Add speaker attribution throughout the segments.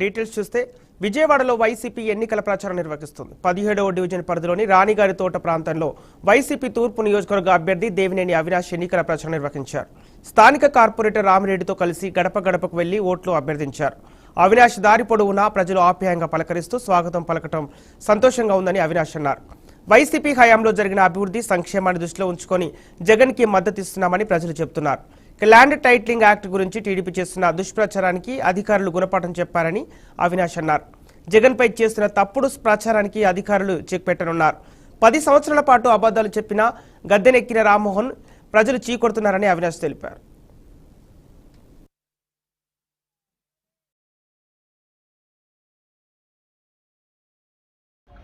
Speaker 1: Details చూస్తే విజయవాడలో YCP ఎన్నికల ప్రచారం నిర్వహిస్తుంది. 17వ డివిజన్ పరిధిలోని రాణిగారి తోట ప్రాంతంలో వైసీపీ తూర్పు నియోజకవర్గ అభ్యర్థి దేవినేని అవినాష్ ఎన్నికల ప్రచారం నిర్వహించారు. స్థానిక కార్పొరేటర్ రామిరెడ్డితో కలిసి గడప గడపకు వెళ్లి ఓట్లు అభ్యర్థించారు. అవినాష్ దారి పొడవునా ప్రజలు ఆప్యాయంగా పలకరిస్తూ స్వాగతం పలకటం సంతోషంగా ఉందని అవినాష్ అన్నారు. వైసీపీ హయాంలో జరిగిన అభివృద్ధి సంక్షేమాన్ని దృష్టిలో ఉంచుకొని జగన్కి మద్దతిస్తున్నామని ప్రజలు చెబుతున్నారు. ల్యాండ్ టైటిలింగ్ యాక్ట్ గురించి టీడీపీ చేస్తున్న దుష్ప్రచారానికి అధికారులు గుణపాఠం చెప్పారని అవినాష్ అన్నారు. జగన్పై చేస్తున్న తప్పుడు ప్రచారానికి అధికారులు చెక్ పెట్టనున్నారు. 10 సంవత్సరాల పాటు అబద్ధాలు చెప్పినా గద్దెనెక్కిన రామ్మోహన్ ప్రజలు చీకొడుతున్నారని అవినాష్ తెలిపారు.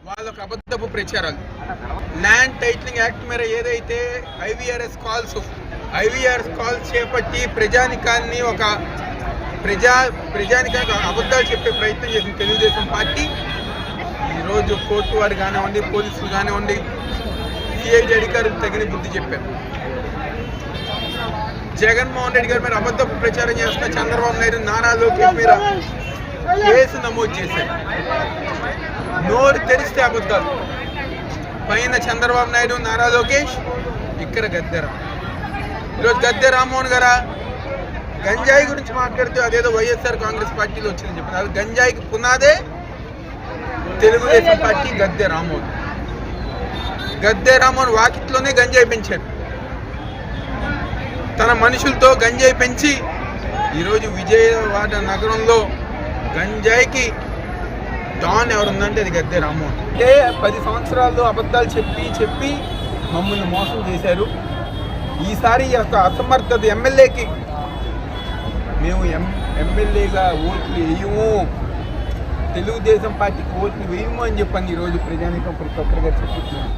Speaker 2: వాళ్ళకు అబద్ధపు ప్రచారాలు. ల్యాండ్ టైటిలింగ్ యాక్ట్ మీద ఏదైతే ఐవీఆర్ఎస్ కాల్స్ చేపట్టి ప్రజానికాన్ని అబద్ధాలు చెప్పే ప్రయత్నం చేసిన తెలుగుదేశం పార్టీ ఈరోజు కోర్టు వారు కానివ్వండి, పోలీసులు కానివ్వండి, సిఐడి అధికారులు తగిన బుద్ధి చెప్పారు. జగన్మోహన్ రెడ్డి గారి మీద అబద్ధపు ప్రచారం చేస్తున్న చంద్రబాబు నాయుడు, నారా లోకేష్ మీద కేసు నమోదు చేశారు. నోరు తెరిస్తే అబద్ధాలు. పైన చంద్రబాబు నాయుడు, నారా లోకేష్, ఇక్కడ గద్దెరా. ఈరోజు గద్దె రామ్మోహన్ గారా గంజాయి గురించి మాట్లాడుతూ అదేదో వైఎస్ఆర్ కాంగ్రెస్ పార్టీలో వచ్చిందని చెప్పినారు. గంజాయికి పునాదే తెలుగుదేశం పార్టీ. గద్దె రామ్మోహన్ వాకిట్లోనే గంజాయి పెంచారు. తన మనుషులతో గంజాయి పెంచి ఈరోజు విజయవాడ నగరంలో గంజాయికి డాన్ ఎవరుందంటే అది గద్దె రామ్మోహన్. అంటే 10 సంవత్సరాల్లో అబద్ధాలు చెప్పి మమ్మల్ని మోసం చేశారు. ఈసారి యొక్క అసమర్థత ఎమ్మెల్యేకి మేము ఎమ్మెల్యేగా ఓట్లు వేయము, తెలుగుదేశం పార్టీకి ఓట్లు వేయము అని చెప్పని ఈరోజు ప్రజానీకం ప్రతి ఒక్కరిగా చెప్తున్నాం.